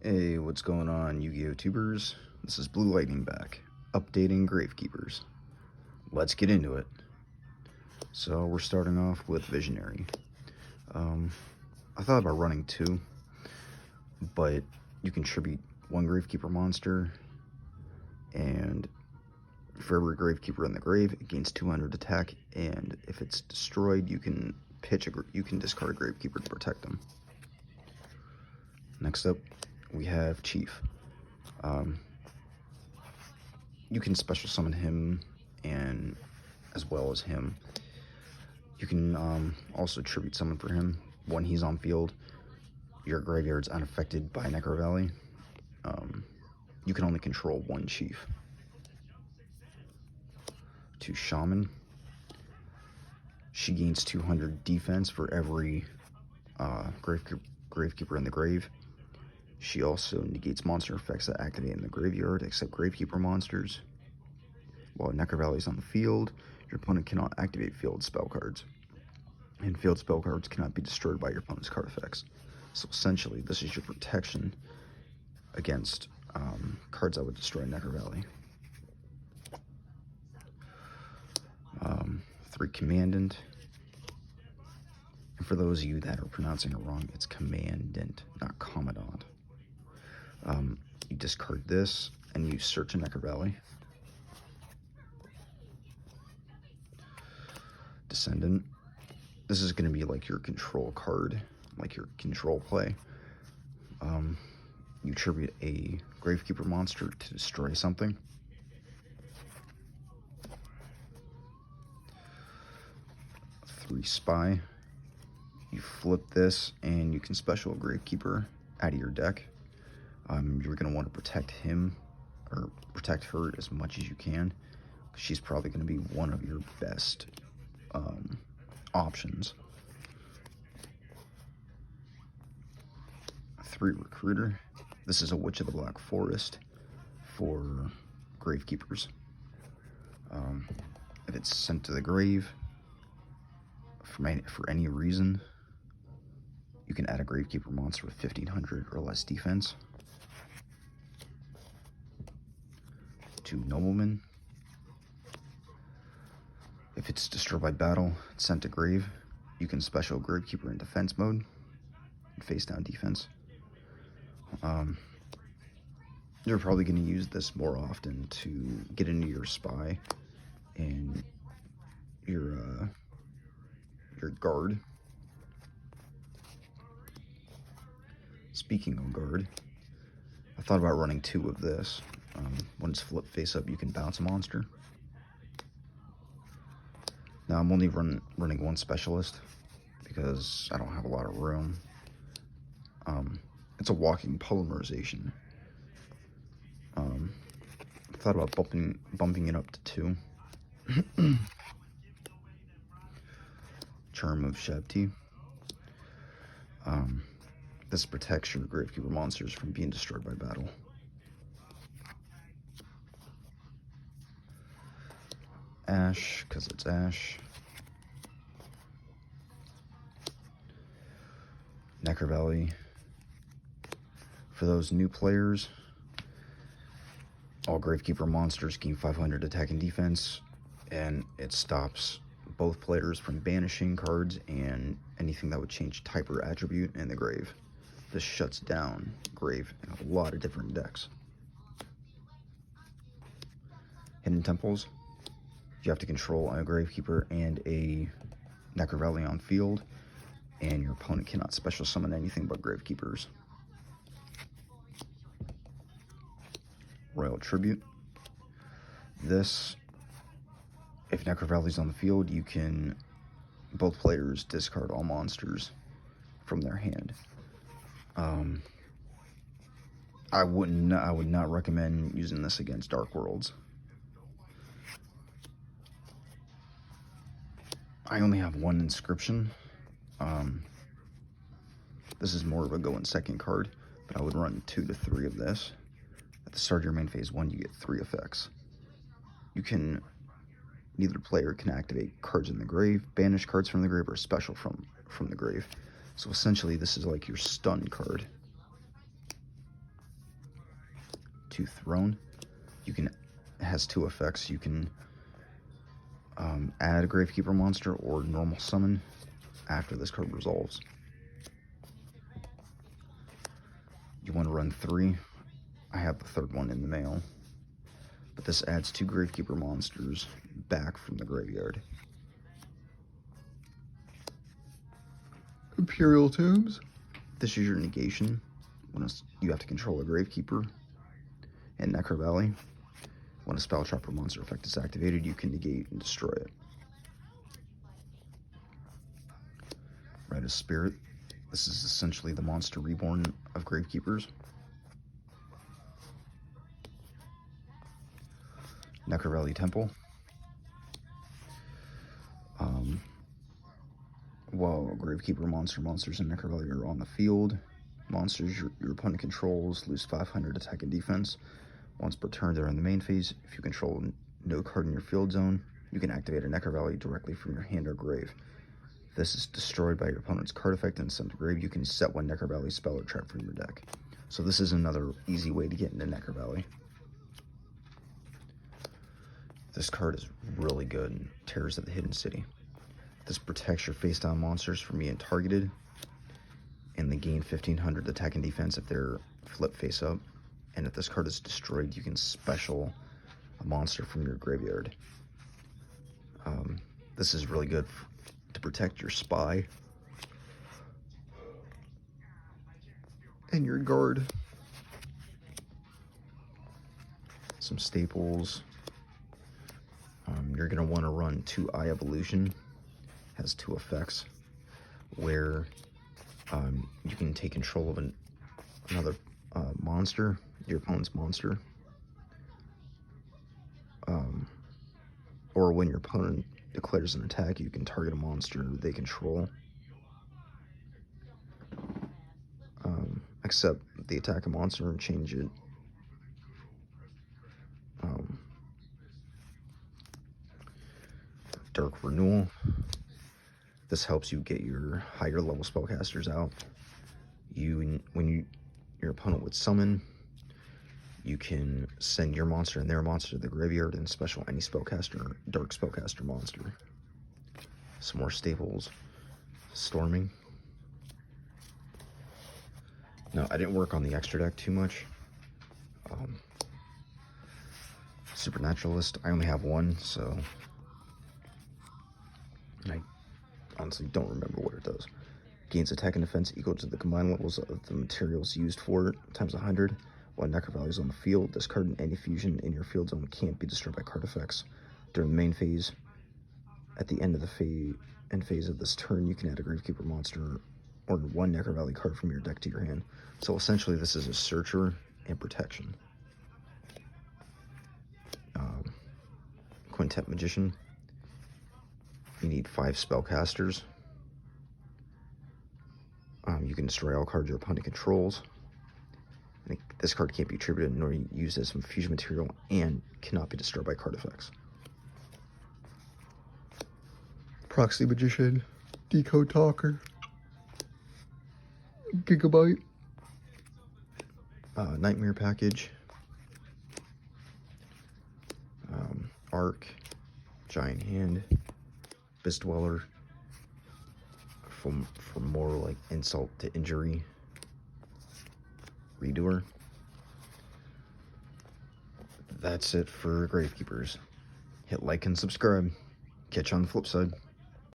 Hey, what's going on, Yu-Gi-Oh tubers? This is Blue Lightning back, updating Gravekeepers. Let's get into it. So we're starting off with Visionary. I thought about running two, but you contribute one Gravekeeper monster, and for every Gravekeeper in the grave, it gains 200 attack, and if it's destroyed, you can discard a Gravekeeper to protect them. Next up, we have Chief. You can special summon him, and as well as him. You can also tribute summon for him when he's on field. Your graveyard's unaffected by Necro Valley. You can only control one Chief. To Shaman. She gains 200 defense for every Gravekeeper in the grave. She also negates monster effects that activate in the graveyard, except Gravekeeper monsters. While Necro Valley is on the field, your opponent cannot activate field spell cards. And field spell cards cannot be destroyed by your opponent's card effects. So essentially, this is your protection against cards that would destroy Necro Valley. 3 Commandant. And for those of you that are pronouncing it wrong, it's Commandant, not Commandant. You discard this, and you search a Necro Valley. Descendant. This is going to be like your control card, like your control play. You tribute a Gravekeeper monster to destroy something. Three Spy. You flip this, and you can special Gravekeeper out of your deck. You're going to want to protect him, or protect her as much as you can. She's probably going to be one of your best options. 3 Recruiter. This is a Witch of the Black Forest for Gravekeepers. If it's sent to the grave for any reason, you can add a Gravekeeper monster with 1500 or less defense. 2 Noblemen. If it's destroyed by battle, it's sent to grave, you can special Gravekeeper in defense mode, face down defense. You're probably going to use this more often to get into your Spy and your guard. Speaking of guard, I thought about running 2 of this. When it's flipped face up, you can bounce a monster. Now I'm only running 1 specialist because I don't have a lot of room. It's a walking polymerization. I thought about bumping it up to 2. Charm of Shabti. This protects your Gravekeeper monsters from being destroyed by battle. Ash, because it's Ash. Necro Valley. For those new players, all Gravekeeper monsters gain 500 attack and defense, and it stops both players from banishing cards and anything that would change type or attribute in the grave. This shuts down grave in a lot of different decks. Hidden Temples. You have to control a Gravekeeper and a Necro Valley on field, and your opponent cannot special summon anything but Gravekeepers. Royal Tribute. This, if Necro Valley's on the field, you can, both players discard all monsters from their hand. I would not recommend using this against Dark Worlds. I only have 1 inscription. This is more of a go in second card, but I would run 2 to 3 of this. At the start of your main phase 1, you get 3 effects. Neither player can activate cards in the grave, banish cards from the grave, or special from the grave. So essentially, this is like your stun card. to Throne. It has 2 effects. You can add a Gravekeeper monster or normal summon after this card resolves. You want to run 3. I have the 3rd one in the mail. But this adds 2 Gravekeeper monsters back from the graveyard. Imperial Tombs. This is your negation. When you have to control a Gravekeeper. And Necro Valley. When a spell trap or monster effect is activated, you can negate and destroy it. Rite of Spirit. This is essentially the monster reborn of Gravekeepers. Necro Valley Temple. While Gravekeeper monsters in Necro Valley are on the field, monsters your opponent controls lose 500 attack and defense. Once per turn, they're in the main phase. If you control no card in your field zone, you can activate a Necro Valley directly from your hand or grave. If this is destroyed by your opponent's card effect and sent to grave, you can set 1 Necro Valley spell or trap from your deck. So this is another easy way to get into Necro Valley. This card is really good in Terrors of the Hidden City. This protects your face-down monsters from being targeted, and they gain 1500 attack and defense if they're flipped face-up. And if this card is destroyed, you can special a monster from your graveyard. This is really good to protect your spy and your guard. Some staples. You're going to want to run 2 Eye Evolution. Has 2 effects where you can take control of another monster, your opponent's monster, or when your opponent declares an attack, you can target a monster they control, except they attack a monster and change it. Dark Renewal. This helps you get your higher level spellcasters out. When your opponent would summon, you can send your monster and their monster to the graveyard and special any spellcaster, dark spellcaster monster. Some more staples. Storming. No, I didn't work on the extra deck too much. Supernaturalist, I only have 1, so I honestly don't remember what it does. Gains attack and defense equal to the combined levels of the materials used for it, times 100. While Necro Valley is on the field, discarding any fusion in your field zone can't be destroyed by card effects. During the main phase, at the end of the phase of this turn, you can add a Gravekeeper monster or 1 Necro Valley card from your deck to your hand. So essentially, this is a searcher and protection. Quintet Magician. You need 5 spellcasters. You can destroy all cards your opponent controls. This card can't be attributed nor used as some fusion material and cannot be destroyed by card effects. Proxy Magician, Decode Talker, Gigabyte, Nightmare Package, Arc, Giant Hand, Abyss Dweller, for more like insult to injury, Redoer. That's it for Gravekeepers. Hit like and subscribe. Catch you on the flip side.